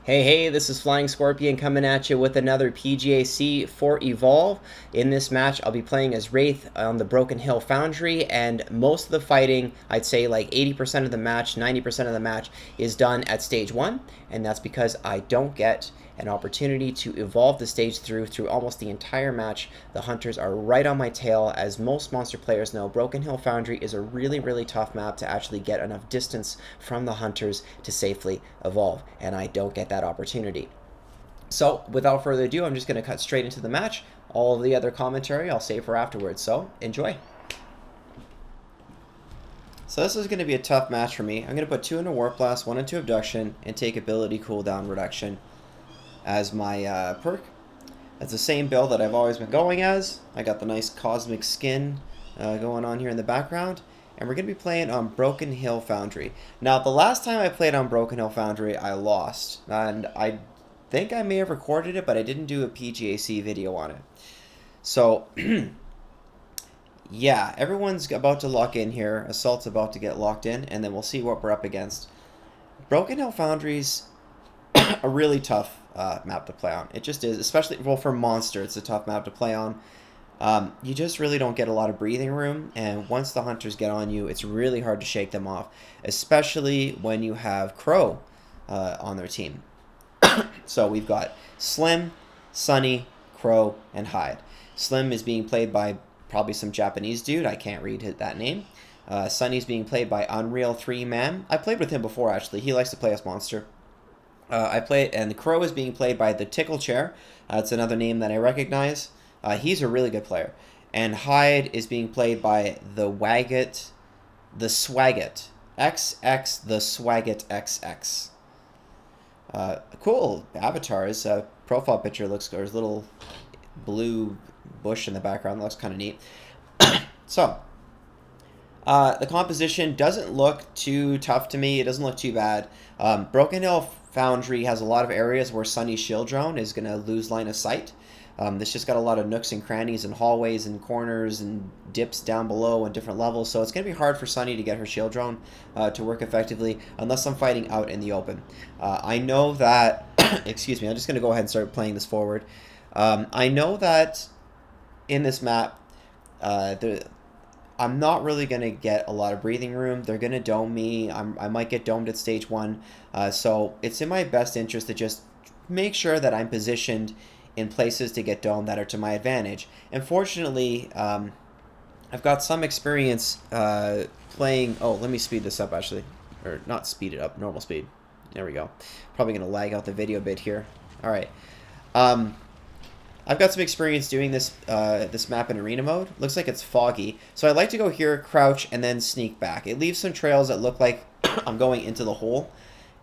Hey, this is Flying Scorpion coming at you with another PGAC for Evolve. In this match, I'll be playing as Wraith on the Broken Hill Foundry, and most of the fighting, I'd say like 80% of the match, 90% of the match, is done at Stage 1, and that's because I don't get an opportunity to evolve the stage through almost the entire match. The hunters are right on my tail. As most monster players know, Broken Hill Foundry is a really tough map to actually get enough distance from the hunters to safely evolve, and I don't get that opportunity. So without further ado, I'm just going to cut straight into the match. All of the other commentary I'll save for afterwards, so enjoy. So this is going to be a tough match for me. I'm going to put 2 into Warp Blast, 1 into Abduction, and take Ability Cooldown Reduction as my perk. That's the same build that I've always been going as. I got the nice cosmic skin going on here in the background. And we're going to be playing on Broken Hill Foundry. Now, the last time I played on Broken Hill Foundry, I lost. And I think I may have recorded it, but I didn't do a PGAC video on it. So, yeah, everyone's about to lock in here. Assault's about to get locked in, and then we'll see what we're up against. Broken Hill Foundry's a really tough map to play on. It just is, especially, well, for Monster, it's a tough map to play on. You just really don't get a lot of breathing room, and once the hunters get on you, it's really hard to shake them off, especially when you have Crow on their team. So we've got Slim, Sunny, Crow, and Hyde. Slim is being played by probably some Japanese dude. I can't read that name. Sunny's being played by Unreal 3 Man. I played with him before, actually. He likes to play as Monster. And the Crow is being played by the Tickle Chair. That's another name that I recognize. He's a really good player. And Hyde is being played by the Swagget XX, the Swagget XX. Cool avatar. His profile picture looks good. There's a little blue bush in the background. That looks kind of neat. So, the composition doesn't look too tough to me. It doesn't look too bad. Broken Hill Foundry has a lot of areas where Sunny's shield drone is going to lose line of sight. This just got a lot of nooks and crannies and hallways and corners and dips down below and different levels, so it's going to be hard for Sunny to get her shield drone to work effectively unless I'm fighting out in the open. I know that, excuse me, I'm just going to go ahead and start playing this forward. I know that in this map, I'm not really going to get a lot of breathing room. They're going to dome me. I might get domed at stage 1, so it's in my best interest to just make sure that I'm positioned in places to get domed that are to my advantage. And fortunately, I've got some experience playing... Oh, let me speed this up, actually. Or not speed it up, normal speed. There we go. Probably going to lag out the video a bit here. Alright. I've got some experience doing this this map in arena mode. Looks like it's foggy. So I like to go here, crouch, and then sneak back. It leaves some trails that look like I'm going into the hole,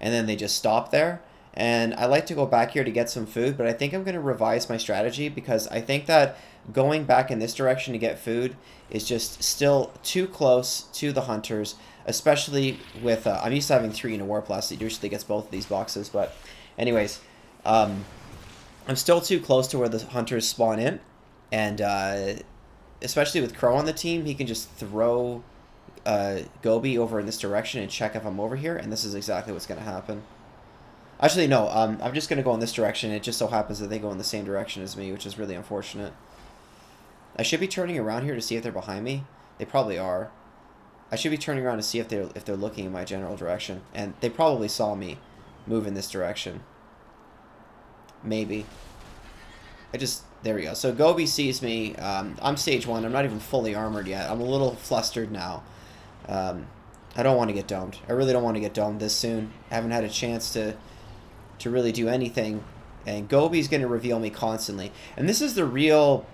and then they just stop there. And I like to go back here to get some food, but I think I'm going to revise my strategy because I think that going back in this direction to get food is just still too close to the hunters, especially with... I'm used to having 3 in a Warp Blast. It usually gets both of these boxes, but anyways, I'm still too close to where the hunters spawn in, and especially with Crow on the team, he can just throw Gobi over in this direction and check if I'm over here, and this is exactly what's going to happen. Actually, no, I'm just going to go in this direction. It just so happens that they go in the same direction as me, which is really unfortunate. I should be turning around here to see if they're behind me. They probably are. I should be turning around to see if they're looking in my general direction. And they probably saw me move in this direction. Maybe. There we go. So Gobi sees me. I'm stage 1. I'm not even fully armored yet. I'm a little flustered now. I don't want to get domed. I really don't want to get domed this soon. I haven't had a chance to really do anything, and Gobi's going to reveal me constantly. And this is the real,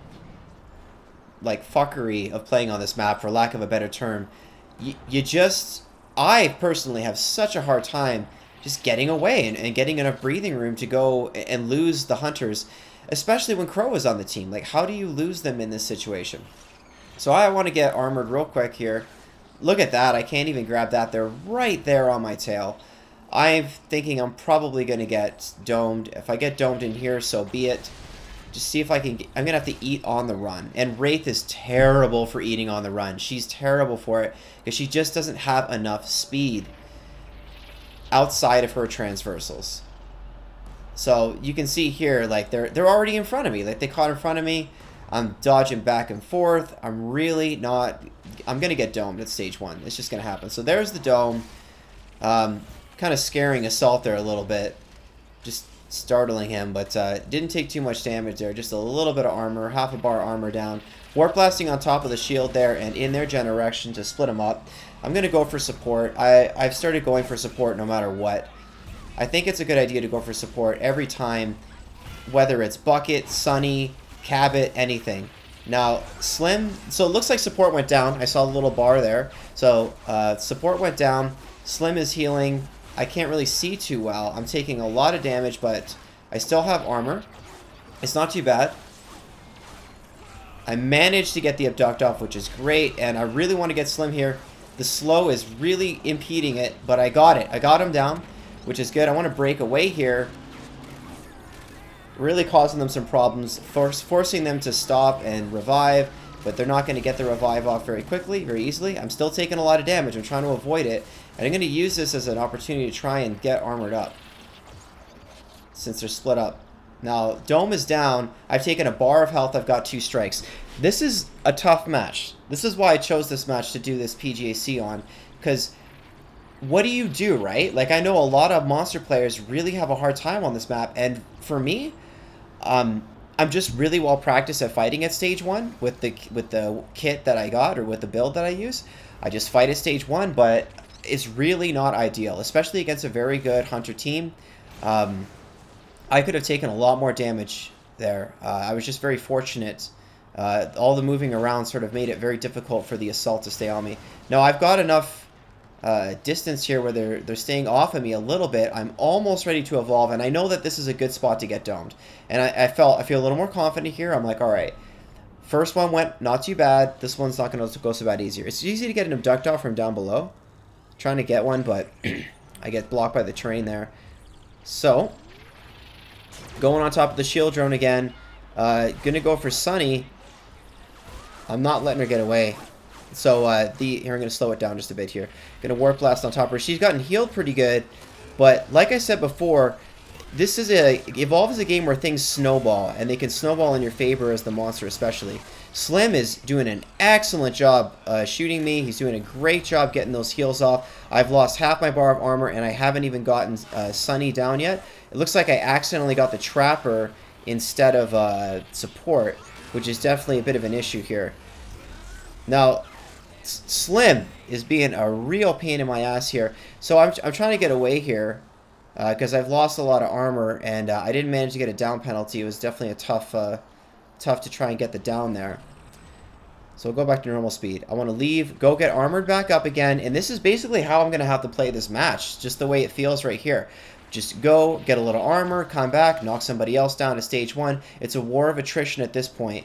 like, fuckery of playing on this map, for lack of a better term. I personally have such a hard time just getting away and getting enough breathing room to go and lose the hunters, especially when Crow is on the team. Like, how do you lose them in this situation? So I want to get armored real quick here. Look at that. I can't even grab that. They're right there on my tail. I'm thinking I'm probably going to get domed. If I get domed in here, so be it. Just see if I can... I'm going to have to eat on the run. And Wraith is terrible for eating on the run. She's terrible for it because she just doesn't have enough speed outside of her transversals. So you can see here, like they're already in front of me. Like they caught in front of me. I'm dodging back and forth. I'm really not. I'm gonna get domed at stage 1. It's just gonna happen. So there's the dome. Kind of scaring Assault there a little bit, just startling him, but didn't take too much damage there. Just a little bit of armor, half a bar armor down. Warp blasting on top of the shield there, and in their generation to split them up. I'm gonna go for support. I've started going for support no matter what. I think it's a good idea to go for support every time, whether it's Bucket, Sunny, Cabot, anything. Now, Slim, so it looks like support went down. I saw the little bar there. So, support went down. Slim is healing. I can't really see too well. I'm taking a lot of damage, but I still have armor. It's not too bad. I managed to get the abduct off, which is great, and I really want to get Slim here. The slow is really impeding it, but I got it. I got him down, which is good. I want to break away here. Really causing them some problems, forcing them to stop and revive, but they're not going to get the revive off very quickly, very easily. I'm still taking a lot of damage. I'm trying to avoid it, and I'm going to use this as an opportunity to try and get armored up, since they're split up. Now, Dome is down. I've taken a bar of health. I've got 2 strikes. This is a tough match. This is why I chose this match to do this PGAC on, because what do you do, right? Like, I know a lot of monster players really have a hard time on this map, and for me, I'm just really well practiced at fighting at stage 1 with the kit that I got, or with the build that I use. I just fight at stage 1, but it's really not ideal, especially against a very good hunter team. I could have taken a lot more damage there. I was just very fortunate. All the moving around sort of made it very difficult for the Assault to stay on me. Now, I've got enough distance here where they're staying off of me a little bit. I'm almost ready to evolve, and I know that this is a good spot to get domed. And I feel a little more confident here. I'm like, all right, first one went not too bad. This one's not going to go so bad easier. It's easy to get an abduct off from down below. Trying to get one, but I get blocked by the terrain there. So, going on top of the shield drone again. Gonna go for Sunny. I'm not letting her get away. So, here, I'm going to slow it down just a bit here. Going to Warp Blast on top of her. She's gotten healed pretty good, but like I said before, this is Evolve is a game where things snowball, and they can snowball in your favor as the monster especially. Slim is doing an excellent job shooting me. He's doing a great job getting those heals off. I've lost half my bar of armor, and I haven't even gotten Sunny down yet. It looks like I accidentally got the Trapper instead of support, which is definitely a bit of an issue here. Now, Slim is being a real pain in my ass here. So I'm trying to get away here because I've lost a lot of armor, and I didn't manage to get a down penalty. It was definitely a tough to try and get the down there. So we'll go back to normal speed. I want to leave, go get armored back up again, and this is basically how I'm going to have to play this match, just the way it feels right here. Just go, get a little armor, come back, knock somebody else down at stage 1. It's a war of attrition at this point.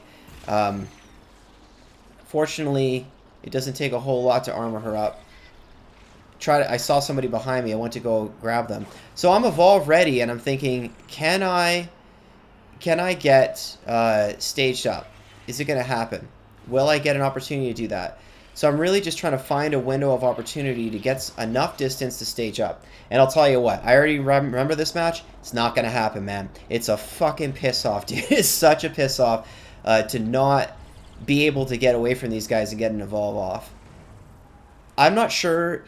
Fortunately, it doesn't take a whole lot to armor her up. I saw somebody behind me. I went to go grab them. So I'm evolve ready, and I'm thinking, can I get staged up? Is it going to happen? Will I get an opportunity to do that? So I'm really just trying to find a window of opportunity to get enough distance to stage up. And I'll tell you what, I already remember this match. It's not going to happen, man. It's a fucking piss off, dude. It's such a piss off to not be able to get away from these guys and get an evolve off. I'm not sure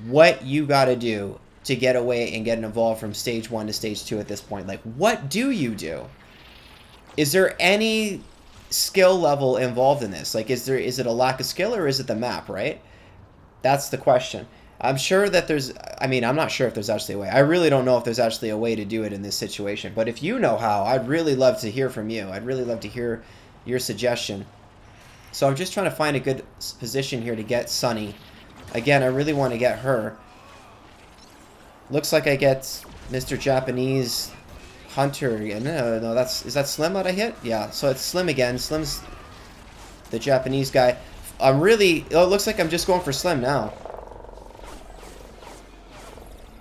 what you got to do to get away and get an evolve from stage 1 to stage 2 at this point. Like, what do you do? Is there any skill level involved in this? Like, is it a lack of skill, or is it the map, right? That's the question. I'm sure that I'm not sure if there's actually a way. I really don't know if there's actually a way to do it in this situation. But if you know how, I'd really love to hear from you. I'd really love to hear your suggestion. So I'm just trying to find a good position here to get Sunny. Again, I really want to get her. Looks like I get Mr. Japanese Hunter. No, is that Slim that I hit? Yeah, so it's Slim again. Slim's the Japanese guy. It looks like I'm just going for Slim now.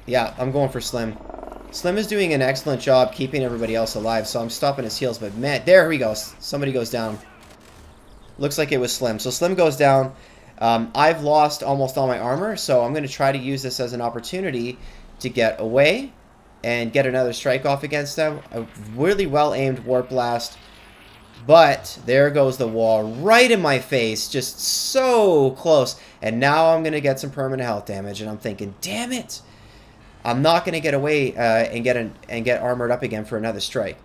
Yeah, I'm going for Slim. Slim is doing an excellent job keeping everybody else alive, so I'm stopping his heals, but man, there we go. Somebody goes down. Looks like it was Slim. So Slim goes down. I've lost almost all my armor, so I'm going to try to use this as an opportunity to get away and get another strike off against them. A really well-aimed Warp Blast. But there goes the wall right in my face. Just so close. And now I'm going to get some permanent health damage. And I'm thinking, damn it. I'm not going to get away and get armored up again for another strike.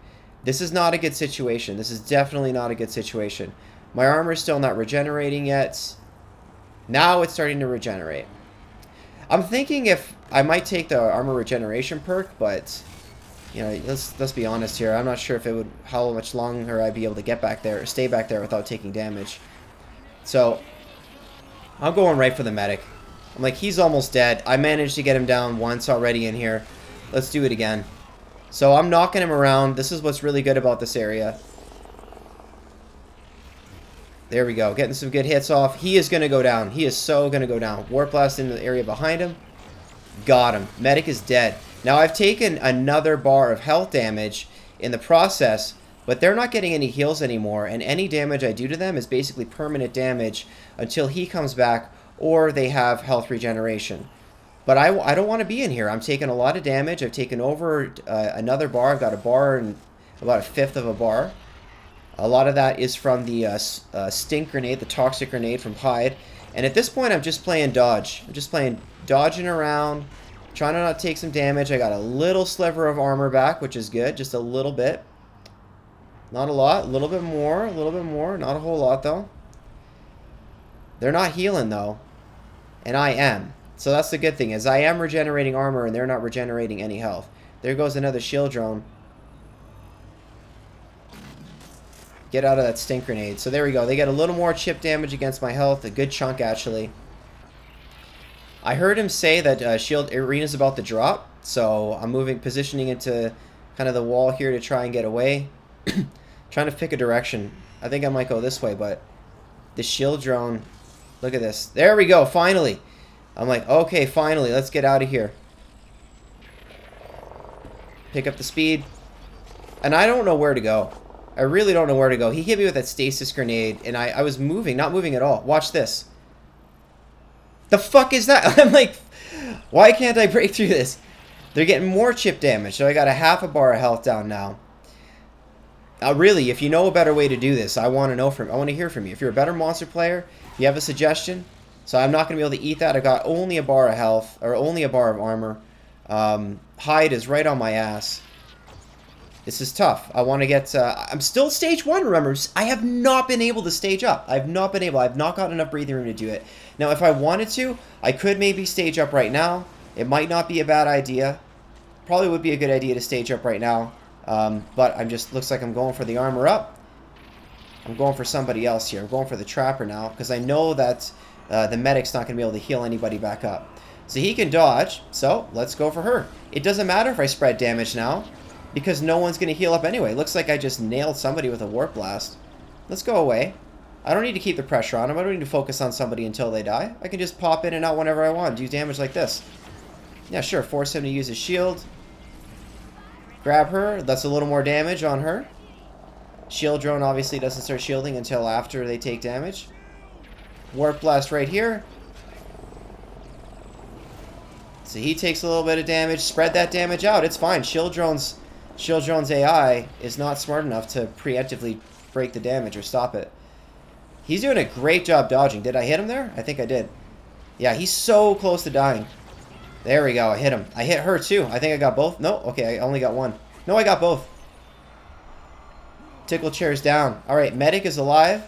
This is not a good situation. This is definitely not a good situation. My armor is still not regenerating yet. Now it's starting to regenerate. I'm thinking if I might take the armor regeneration perk, but you know, let's be honest here. I'm not sure if it would how much longer I'd be able to get back there, or stay back there without taking damage. So I'm going right for the medic. I'm like, he's almost dead. I managed to get him down once already in here. Let's do it again. So I'm knocking him around. This is what's really good about this area. There we go. Getting some good hits off. He is going to go down. He is so going to go down. Warp Blast in the area behind him. Got him. Medic is dead. Now I've taken another bar of health damage in the process, but they're not getting any heals anymore, and any damage I do to them is basically permanent damage until he comes back or they have health regeneration. But I don't want to be in here. I'm taking a lot of damage. I've taken over another bar. I've got a bar and about a fifth of a bar. A lot of that is from the stink grenade, the toxic grenade from Hyde. And at this point, I'm just playing dodge. I'm just playing dodging around, trying to not take some damage. I got a little sliver of armor back, which is good. Just a little bit. Not a lot. A little bit more. A little bit more. Not a whole lot, though. They're not healing, though. And I am. So that's the good thing, is I am regenerating armor, and they're not regenerating any health. There goes another shield drone. Get out of that stink grenade. So there we go. They get a little more chip damage against my health. A good chunk, actually. I heard him say that shield arena's about to drop. So I'm positioning into kind of the wall here to try and get away. Trying to pick a direction. I think I might go this way, but the shield drone... Look at this. There we go. Finally. I'm like, okay, finally. Let's get out of here. Pick up the speed. And I don't know where to go. I really don't know where to go. He hit me with that stasis grenade, and I was moving, not moving at all. Watch this. The fuck is that? I'm like, why can't I break through this? They're getting more chip damage, so I got a half a bar of health down now. Really, if you know a better way to do this, I want to hear from you. If you're a better monster player, if you have a suggestion. So I'm not going to be able to eat that. I got only a bar of health, or only a bar of armor. Hyde is right on my ass. This is tough. I want to get... I'm still stage 1, remember. I have not been able to stage up. I've not been able. I've not got enough breathing room to do it. Now, if I wanted to, I could maybe stage up right now. It might not be a bad idea. Probably would be a good idea to stage up right now. But I'm just... Looks like I'm going for the armor up. I'm going for somebody else here. I'm going for the Trapper now. Because I know that the medic's not going to be able to heal anybody back up. So he can dodge. So, let's go for her. It doesn't matter if I spread damage now, because no one's going to heal up anyway. Looks like I just nailed somebody with a Warp Blast. Let's go away. I don't need to keep the pressure on them. I don't need to focus on somebody until they die. I can just pop in and out whenever I want. Do damage like this. Yeah, sure. Force him to use his shield. Grab her. That's a little more damage on her. Shield drone obviously doesn't start shielding until after they take damage. Warp Blast right here. So he takes a little bit of damage. Spread that damage out. It's fine. Shield drone's AI is not smart enough to preemptively break the damage or stop it. He's doing a great job dodging. Did I hit him there? I think I did. Yeah, he's so close to dying. There we go. I hit him. I hit her too. I think I got both. No, okay, I only got one. No, I got both. Tickle chair's down. Alright, medic is alive.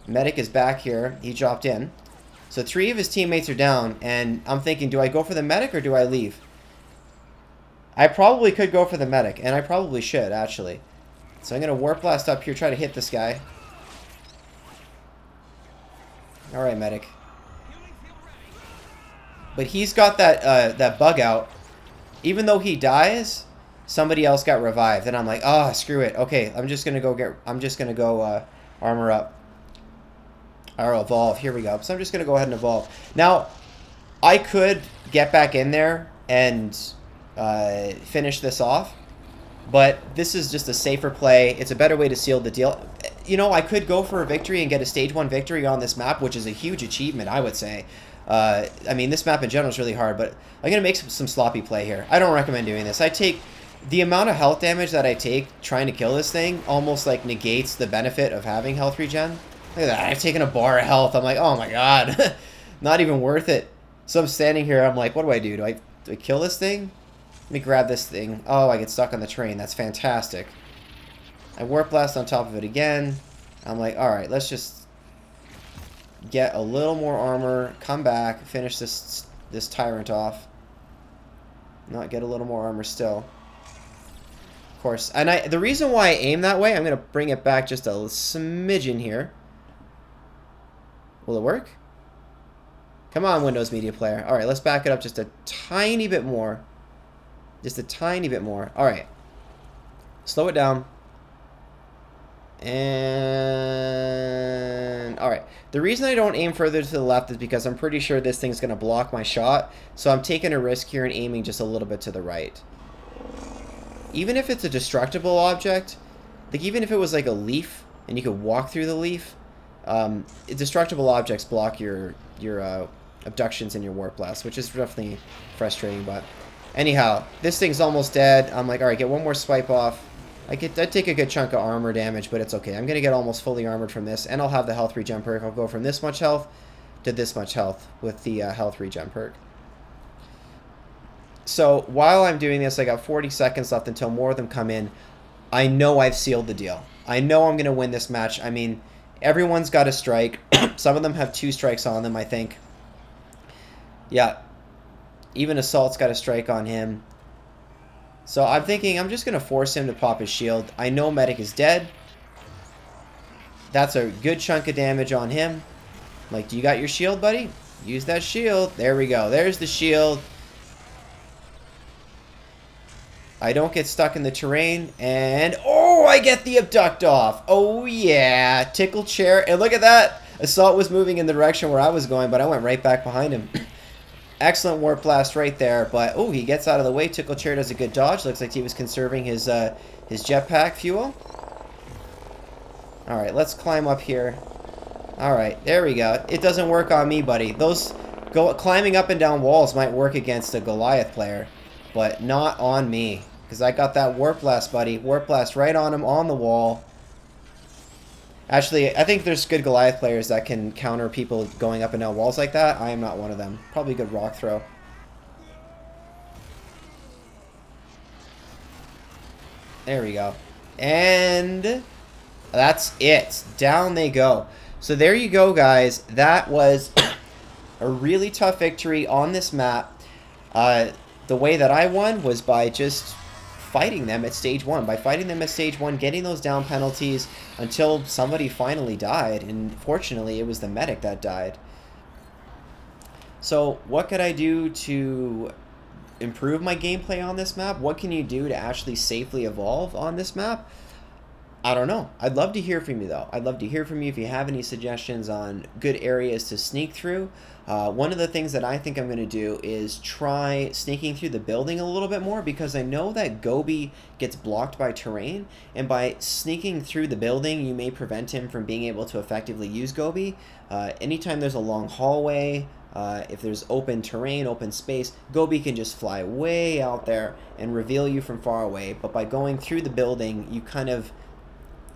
Medic is back here. He dropped in. So 3 of his teammates are down, and I'm thinking, do I go for the medic or do I leave? I probably could go for the medic, and I probably should, actually. So I'm going to Warp Blast up here, try to hit this guy. Alright, medic. But he's got that bug out. Even though he dies, somebody else got revived, and I'm like, oh, screw it. Okay, I'm just going to go armor up. Or evolve. Here we go. So I'm just going to go ahead and evolve. Now, I could get back in there and finish this off, but this is just a safer play. It's a better way to seal the deal. You know, I could go for a victory and get a stage 1 victory on this map, which is a huge achievement, I would say. I mean, this map in general is really hard, but I'm going to make some sloppy play here. I don't recommend doing this. I take... The amount of health damage that I take trying to kill this thing almost like negates the benefit of having health regen. Look at that. I've taken a bar of health. I'm like, oh my god. Not even worth it. So I'm standing here. I'm like, what do I do? Do I kill this thing? Let me grab this thing. Oh, I get stuck on the train. That's fantastic. I Warp Blast on top of it again. I'm like, alright, let's just get a little more armor. Come back. Finish this tyrant off. Not get a little more armor still. Course, and the reason why I aim that way, I'm going to bring it back just a smidgen here. Will it work? Come on, Windows Media Player. Alright, let's back it up just a tiny bit more. Just a tiny bit more. Alright. Slow it down. And... Alright. The reason I don't aim further to the left is because I'm pretty sure this thing's going to block my shot. So I'm taking a risk here and aiming just a little bit to the right. Even if it's a destructible object, like even if it was like a leaf and you could walk through the leaf, destructible objects block your abductions and your warp blast, which is definitely frustrating. But anyhow, this thing's almost dead. I'm like, all right, get one more swipe off. I take a good chunk of armor damage, but it's okay. I'm gonna get almost fully armored from this, and I'll have the health regen perk. I'll go from this much health to this much health with the health regen perk. So while I'm doing this, I got 40 seconds left until more of them come in. I know I've sealed the deal. I know I'm going to win this match. I mean, everyone's got a strike. Some of them have 2 strikes on them, I think. Yeah. Even Assault's got a strike on him. So I'm thinking I'm just going to force him to pop his shield. I know Medic is dead. That's a good chunk of damage on him. Like, do you got your shield, buddy? Use that shield. There we go. There's the shield. I don't get stuck in the terrain, and oh, I get the abduct off. Oh yeah, tickle chair, and look at that. Assault was moving in the direction where I was going, but I went right back behind him. Excellent warp blast right there, but oh, he gets out of the way. Tickle chair does a good dodge. Looks like he was conserving his jetpack fuel. All right, let's climb up here. All right, there we go. It doesn't work on me, buddy. Climbing up and down walls might work against a Goliath player, but not on me, because I got that Warp Blast, buddy. Warp Blast right on him on the wall. Actually, I think there's good Goliath players that can counter people going up and down walls like that. I am not one of them. Probably a good rock throw. There we go. And that's it. Down they go. So there you go, guys. That was a really tough victory on this map. The way that I won was by just fighting them at stage 1. By fighting them at stage 1, getting those down penalties until somebody finally died. And fortunately, it was the medic that died. So what could I do to improve my gameplay on this map? What can you do to actually safely evolve on this map? I don't know. I'd love to hear from you, though. I'd love to hear from you if you have any suggestions on good areas to sneak through. One of the things that I think I'm going to do is try sneaking through the building a little bit more, because I know that Gobi gets blocked by terrain, and by sneaking through the building, you may prevent him from being able to effectively use Gobi. Anytime there's a long hallway, if there's open terrain, open space, Gobi can just fly way out there and reveal you from far away. But by going through the building, you kind of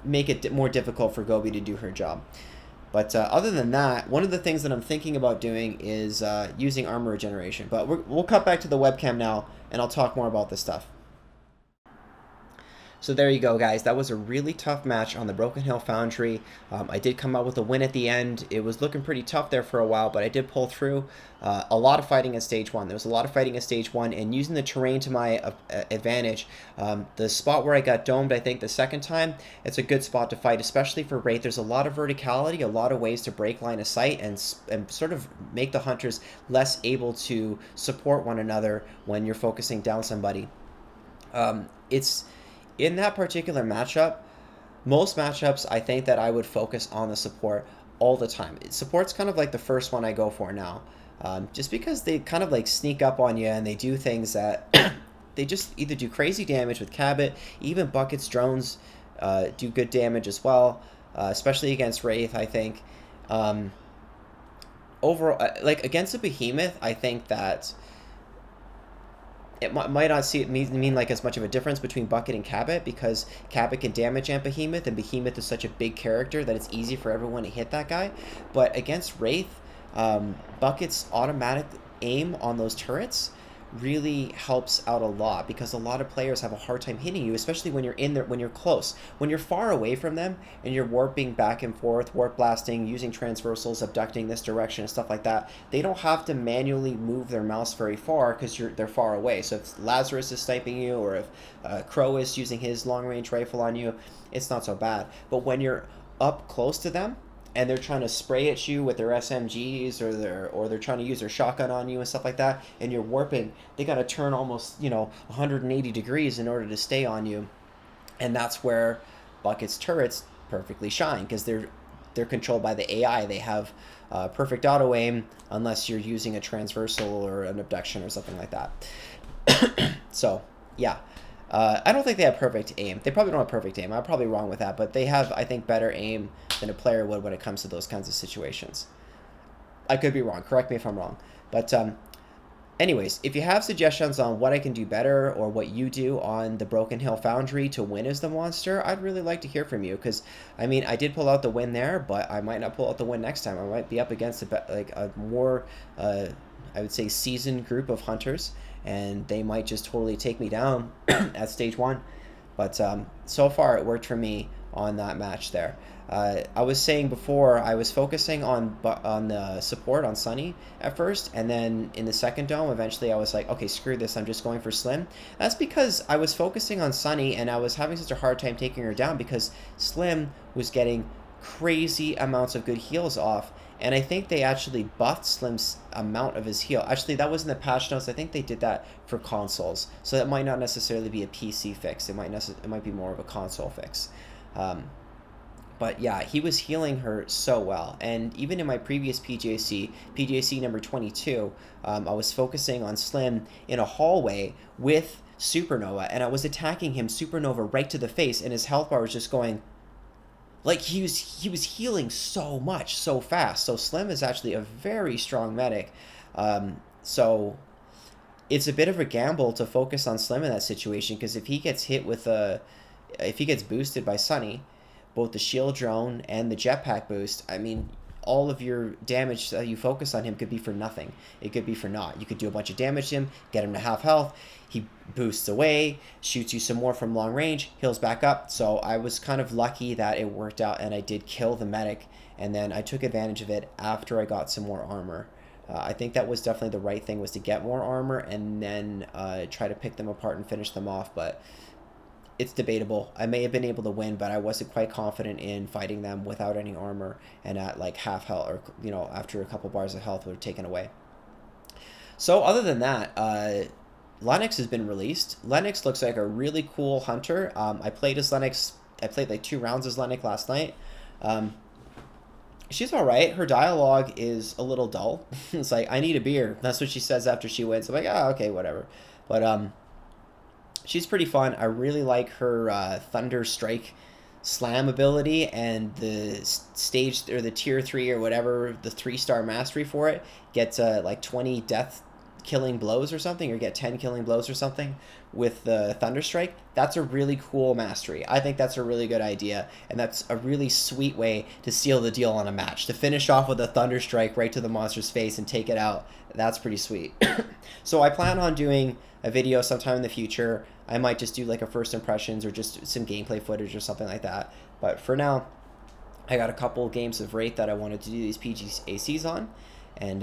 make it more difficult for Gobi to do her job. But other than that, one of the things that I'm thinking about doing is using armor regeneration. But we'll cut back to the webcam now, and I'll talk more about this stuff. So there you go, guys. That was a really tough match on the Broken Hill Foundry. I did come out with a win at the end. It was looking pretty tough there for a while, but I did pull through. A lot of fighting at stage 1. There was a lot of fighting at stage 1, and using the terrain to my advantage. The spot where I got domed, I think, the second time, it's a good spot to fight, especially for Wraith. There's a lot of verticality, a lot of ways to break line of sight, and sort of make the hunters less able to support one another when you're focusing down somebody. In that particular matchup, most matchups, I think that I would focus on the support all the time. Support's kind of like the first one I go for now. Just because they kind of like sneak up on you, and they do things that they just either do crazy damage with Cabot, even Bucket's drones do good damage as well, especially against Wraith, I think. overall, like against a behemoth, I think that it might not mean like as much of a difference between Bucket and Cabot, because Cabot can damage Amp Behemoth, and Behemoth is such a big character that it's easy for everyone to hit that guy. But against Wraith, Bucket's automatic aim on those turrets really helps out a lot, because a lot of players have a hard time hitting you, especially when you're in there, when you're close. When you're far away from them and you're warping back and forth, warp blasting, using transversals, abducting this direction and stuff like that, they don't have to manually move their mouse very far because they're far away. So if Lazarus is sniping you, or if Crow is using his long range rifle on you, it's not so bad. But when you're up close to them and they're trying to spray at you with their SMGs, or they're trying to use their shotgun on you and stuff like that, and you're warping, they got to turn almost 180 degrees in order to stay on you, and that's where Bucket's turrets perfectly shine, because they're controlled by the AI. They have perfect auto aim unless you're using a transversal or an abduction or something like that. So yeah. I don't think they have perfect aim. They probably don't have perfect aim. I'm probably wrong with that, but they have, I think, better aim than a player would when it comes to those kinds of situations. I could be wrong. Correct me if I'm wrong. But anyways, if you have suggestions on what I can do better, or what you do on the Broken Hill Foundry to win as the monster, I'd really like to hear from you, because, I mean, I did pull out the win there, but I might not pull out the win next time. I might be up against a more, I would say, seasoned group of hunters, and they might just totally take me down at stage 1. But so far it worked for me on that match there. I was saying before, I was focusing on the support on Sunny at first, and then in the second dome, eventually I was like, okay, screw this, I'm just going for Slim. That's because I was focusing on Sunny, and I was having such a hard time taking her down, because Slim was getting crazy amounts of good heals off. And I think they actually buffed Slim's amount of his heal. Actually, that was in the patch notes. I think they did that for consoles. So that might not necessarily be a PC fix. It might be more of a console fix. But yeah, he was healing her so well. And even in my previous PGAC number 22, I was focusing on Slim in a hallway with Supernova. And I was attacking him Supernova right to the face. And his health bar was just going... Like, he was healing so much, so fast. So Slim is actually a very strong medic. So it's a bit of a gamble to focus on Slim in that situation, because if he gets hit with if he gets boosted by Sunny, both the shield drone and the jetpack boost, I mean, all of your damage that you focus on him could be for nothing. It could be for naught. You could do a bunch of damage to him, get him to half health, he boosts away, shoots you some more from long range, heals back up. So I was kind of lucky that it worked out, and I did kill the medic, and then I took advantage of it after I got some more armor. I think that was definitely the right thing, was to get more armor and then try to pick them apart and finish them off, but it's debatable. I may have been able to win, but I wasn't quite confident in fighting them without any armor and at like half health, or after a couple bars of health were taken away. So other than that, Lennox has been released. Lennox looks like a really cool hunter. I played as Lennox. I played like 2 rounds as Lennox last night. She's all right. Her dialogue is a little dull. It's like, I need a beer. That's what she says after she wins. I'm like, okay, whatever. But she's pretty fun. I really like her Thunder Strike slam ability, and the stage, or the tier 3 or whatever, the 3-star mastery for it gets like 20 death killing blows or something, or get 10 killing blows or something with the Thunder Strike. That's a really cool mastery. I think that's a really good idea, and that's a really sweet way to seal the deal on a match, to finish off with a Thunder Strike right to the monster's face and take it out. That's pretty sweet. So I plan on doing a video sometime in the future. I might just do like a first impressions, or just some gameplay footage or something like that. But for now, I got a couple games of Wraith that I wanted to do these PGACs on, and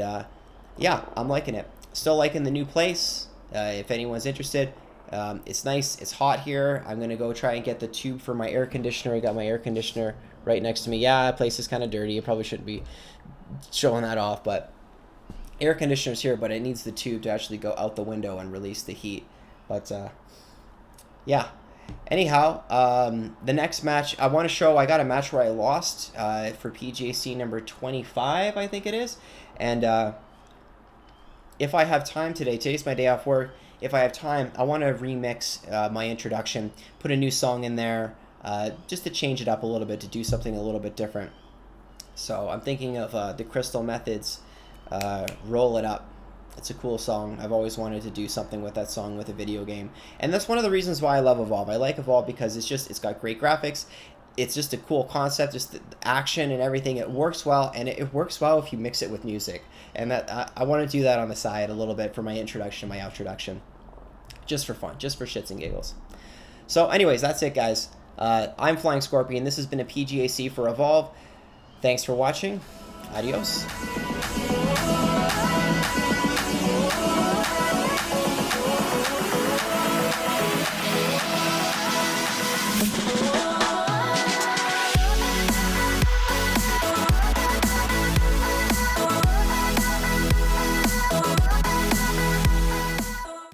yeah, I'm liking it. Still liking the new place. If anyone's interested, it's nice. It's hot here. I'm going to go try and get the tube for my air conditioner. I got my air conditioner right next to me. Yeah, the place is kind of dirty. I probably shouldn't be showing that off, but air conditioner's here, but it needs the tube to actually go out the window and release the heat. But yeah. Anyhow, the next match I want to show, I got a match where I lost for PGAC number 25, I think it is. And if I have time today's my day off work, if I have time, I want to remix my introduction, put a new song in there, just to change it up a little bit, to do something a little bit different. So I'm thinking of the Crystal Methods Roll It Up. It's a cool song. I've always wanted to do something with that song with a video game. And that's one of the reasons why I love Evolve. I like Evolve because it's got great graphics. It's just a cool concept, just the action and everything. It works well, and it works well if you mix it with music. And that I want to do that on the side a little bit for my introduction, my outroduction. Just for fun, just for shits and giggles. So anyways, that's it, guys. I'm Flying Scorpion. This has been a PGAC for Evolve. Thanks for watching. Adios.